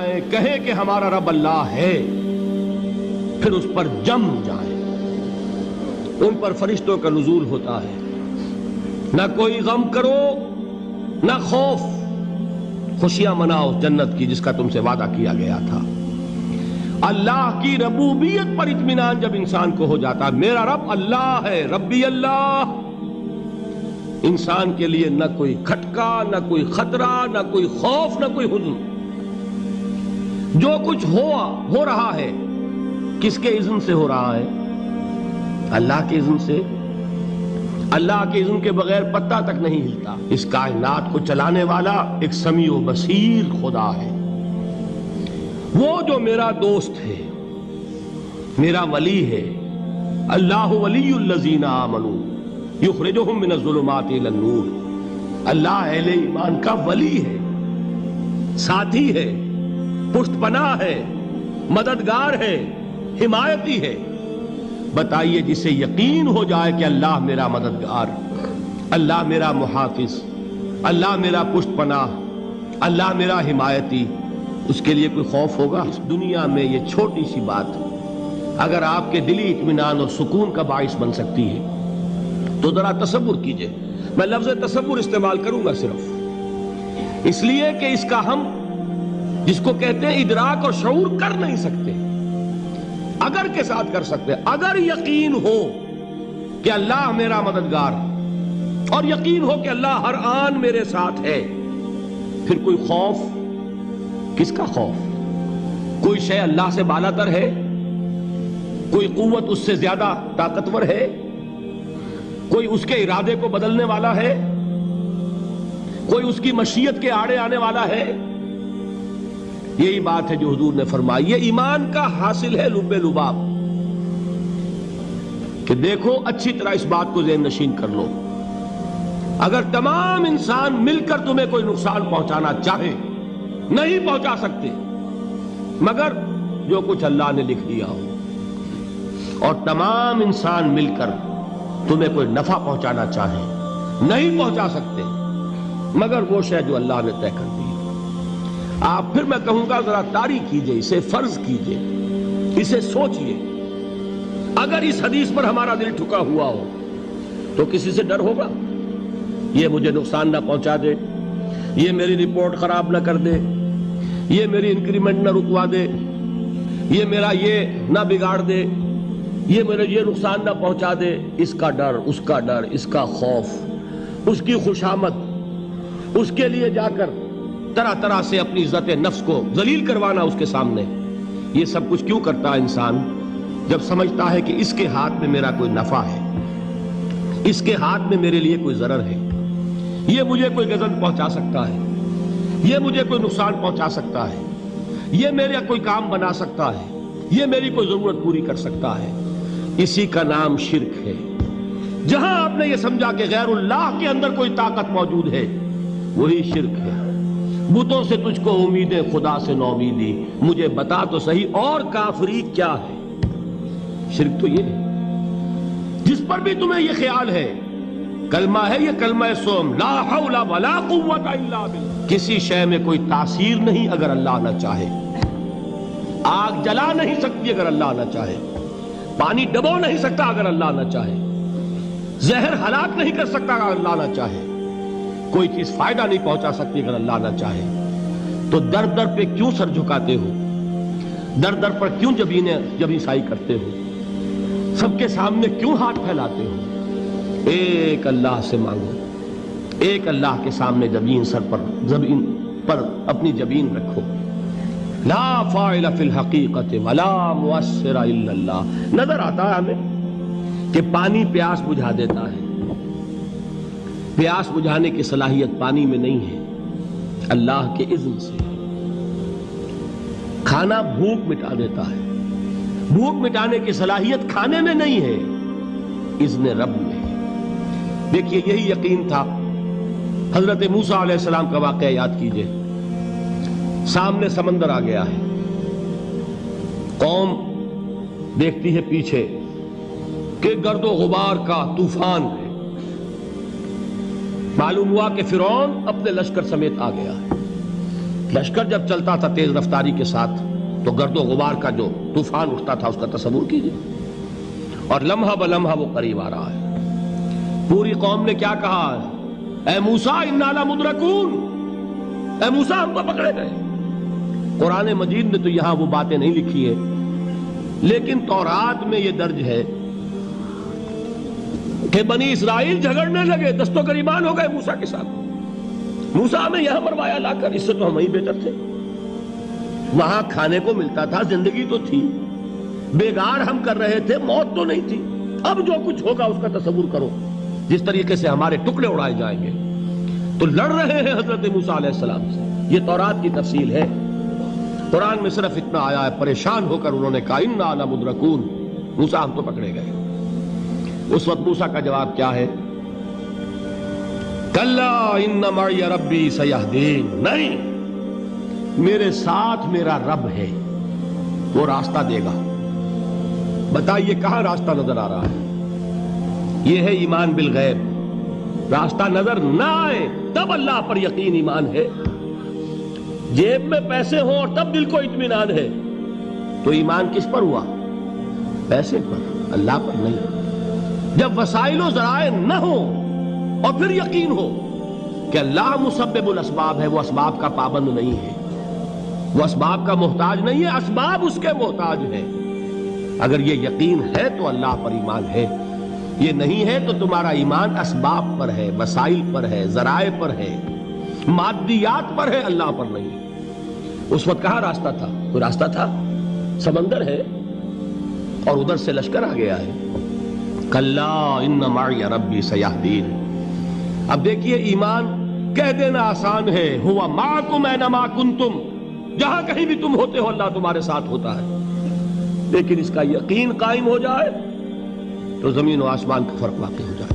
جائیں، کہیں کہ ہمارا رب اللہ ہے، پھر اس پر جم جائیں۔ ان پر فرشتوں کا نزول ہوتا ہے، نہ کوئی غم کرو نہ خوف، خوشیاں مناؤ جنت کی جس کا تم سے وعدہ کیا گیا تھا۔ اللہ کی ربوبیت پر اطمینان جب انسان کو ہو جاتا، میرا رب اللہ ہے، ربی اللہ، انسان کے لیے نہ کوئی کھٹکا، نہ کوئی خطرہ، نہ کوئی خوف، نہ کوئی حزن۔ جو کچھ ہو رہا ہے کس کے اذن سے ہو رہا ہے؟ اللہ کے اذن سے۔ اللہ کے اذن کے بغیر پتہ تک نہیں ہلتا۔ اس کائنات کو چلانے والا ایک سمیع و بصیر خدا ہے، وہ جو میرا دوست ہے، میرا ولی ہے۔ اللہ ولی الذین آمنوا یخرجہم من الظلمات الی النور۔ اللہ اہل ایمان کا ولی ہے، ساتھی ہے، پشت پناہ ہے، مددگار ہے، حمایتی ہے۔ بتائیے جسے یقین ہو جائے کہ اللہ میرا مددگار، اللہ میرا محافظ، اللہ میرا پشت پناہ، اللہ میرا حمایتی، اس کے لیے کوئی خوف ہوگا؟ اس دنیا میں یہ چھوٹی سی بات اگر آپ کے دلی اطمینان اور سکون کا باعث بن سکتی ہے تو ذرا تصور کیجئے۔ میں لفظ تصور استعمال کروں گا صرف اس لیے کہ اس کا ہم جس کو کہتے ہیں ادراک اور شعور کر نہیں سکتے، اگر کے ساتھ کر سکتے۔ اگر یقین ہو کہ اللہ میرا مددگار اور یقین ہو کہ اللہ ہر آن میرے ساتھ ہے، پھر کوئی خوف، کس کا خوف؟ کوئی شے اللہ سے بالا تر ہے؟ کوئی قوت اس سے زیادہ طاقتور ہے؟ کوئی اس کے ارادے کو بدلنے والا ہے؟ کوئی اس کی مشیت کے آڑے آنے والا ہے؟ یہی بات ہے جو حضور نے فرمائی۔ یہ ایمان کا حاصل ہے لب لباب، کہ دیکھو اچھی طرح اس بات کو ذہن نشین کر لو، اگر تمام انسان مل کر تمہیں کوئی نقصان پہنچانا چاہے نہیں پہنچا سکتے، مگر جو کچھ اللہ نے لکھ دیا ہو، اور تمام انسان مل کر تمہیں کوئی نفع پہنچانا چاہے نہیں پہنچا سکتے، مگر وہ شے جو اللہ نے طے کر دی۔ آپ پھر میں کہوں گا ذرا طاری کیجئے، اسے فرض کیجئے، اسے سوچئے۔ اگر اس حدیث پر ہمارا دل ٹھکا ہوا ہو تو کسی سے ڈر ہوگا؟ یہ مجھے نقصان نہ پہنچا دے، یہ میری رپورٹ خراب نہ کر دے، یہ میری انکریمنٹ نہ رکوا دے، یہ میرا یہ نہ بگاڑ دے، یہ میرے یہ نقصان نہ پہنچا دے۔ اس کا ڈر، اس کا ڈر، اس کا خوف، اس کی خوشامد، اس کے لیے جا کر طرح طرح سے اپنی عزت نفس کو ذلیل کروانا اس کے سامنے، یہ سب کچھ کیوں کرتا ہے انسان؟ جب سمجھتا ہے کہ اس کے ہاتھ میں میرا کوئی نفع ہے، اس کے ہاتھ میں میرے لیے کوئی ضرر ہے، یہ مجھے کوئی غضب پہنچا سکتا ہے، یہ مجھے کوئی نقصان پہنچا سکتا ہے، یہ میرا کوئی کام بنا سکتا ہے، یہ میری کوئی ضرورت پوری کر سکتا ہے۔ اسی کا نام شرک ہے۔ جہاں آپ نے یہ سمجھا کہ غیر اللہ کے اندر کوئی طاقت موجود ہے، وہی شرک ہے۔ بتوں سے تجھ کو امیدیں، خدا سے نومیدی، مجھے بتا تو صحیح اور کافری کیا ہے؟ شرک تو یہ ہے۔ جس پر بھی تمہیں یہ خیال ہے، کلمہ ہے یہ کلمہ سوم، لا حول ولا قوت الا باللہ، کسی شے میں کوئی تاثیر نہیں اگر اللہ نہ چاہے، آگ جلا نہیں سکتی اگر اللہ نہ چاہے، پانی ڈبو نہیں سکتا اگر اللہ نہ چاہے، زہر ہلاک نہیں کر سکتا اگر اللہ نہ چاہے، کوئی چیز فائدہ نہیں پہنچا سکتی اگر اللہ نہ چاہے۔ تو در در پہ کیوں سر جھکاتے ہو؟ در در پر کیوں جبیں سائی کرتے ہو؟ سب کے سامنے کیوں ہاتھ پھیلاتے ہو؟ ایک اللہ سے مانگو، ایک اللہ کے سامنے زمین پر اپنی جبین رکھو۔ لا فاعل فی الحقیقت ولا مؤثر الا اللہ۔ نظر آتا ہے ہمیں کہ پانی پیاس بجھا دیتا ہے، پیاس بجھانے کی صلاحیت پانی میں نہیں ہے، اللہ کے اذن سے۔ کھانا بھوک مٹا دیتا ہے، بھوک مٹانے کی صلاحیت کھانے میں نہیں ہے، اذن رب میں ہے۔ دیکھیے یہی یقین تھا حضرت موسیٰ علیہ السلام کا واقعہ یاد کیجئے۔ سامنے سمندر آ گیا ہے، قوم دیکھتی ہے پیچھے کہ گرد و غبار کا طوفان ہے، معلوم ہوا کہ فرعون اپنے لشکر سمیت آ گیا ہے۔ لشکر جب چلتا تھا تیز رفتاری کے ساتھ تو گرد و غبار کا جو طوفان اٹھتا تھا اس کا تصور کیجیے، اور لمحہ بلمحہ وہ قریب آ رہا ہے۔ پوری قوم نے کیا کہا ہے؟ اے موسیٰ انا لمدرکون، اے موسیٰ ہم کو پکڑے گئے۔ قرآن مجید نے تو یہاں وہ باتیں نہیں لکھی ہے، لیکن تورات میں یہ درج ہے کہ بنی اسرائیل جھگڑنے لگے، دست و گریبان ہو گئے موسیٰ کے ساتھ۔ موسیٰ نے یہاں مروایا لا کر، اس سے تو ہم ہی بہتر تھے، وہاں کھانے کو ملتا تھا، زندگی تو تھی، بیگار ہم کر رہے تھے، موت تو نہیں تھی۔ اب جو کچھ ہوگا اس کا تصور کرو، جس طریقے سے ہمارے ٹکڑے اڑائے جائیں گے۔ تو لڑ رہے ہیں حضرت موسیٰ علیہ السلام سے، یہ تورات کی تفصیل ہے۔ قرآن میں صرف اتنا آیا ہے، پریشان ہو کر انہوں نے کہا انا لمدرکون، موسیٰ ہم تو پکڑے گئے۔ اس وقت موسیٰ کا جواب کیا ہے؟ کلا ان معی ربی سیہدین، نہیں، میرے ساتھ میرا رب ہے، وہ راستہ دے گا۔ بتائیے کہاں راستہ نظر آ رہا ہے؟ یہ ہے ایمان بالغیب۔ راستہ نظر نہ آئے تب اللہ پر یقین ایمان ہے۔ جیب میں پیسے ہوں اور تب دل کو اطمینان ہے تو ایمان کس پر ہوا؟ پیسے پر، اللہ پر نہیں۔ جب وسائل و ذرائع نہ ہوں اور پھر یقین ہو کہ اللہ مسبب الاسباب ہے، وہ اسباب کا پابند نہیں ہے، وہ اسباب کا محتاج نہیں ہے، اسباب اس کے محتاج ہیں۔ اگر یہ یقین ہے تو اللہ پر ایمان ہے، یہ نہیں ہے تو تمہارا ایمان اسباب پر ہے، وسائل پر ہے، ذرائع پر ہے، مادیات پر ہے، اللہ پر نہیں۔ اس وقت کہاں راستہ تھا؟ کوئی راستہ تھا؟ سمندر ہے اور ادھر سے لشکر آ گیا ہے۔ کلا ان معی ربی سیہدین۔ اب دیکھیے ایمان کہہ دینا آسان ہے، ہوا معکم اینما کنتم، جہاں کہیں بھی تم ہوتے ہو اللہ تمہارے ساتھ ہوتا ہے، لیکن اس کا یقین قائم ہو جائے تو زمین و آسمان کا فرق واقع ہو جائے۔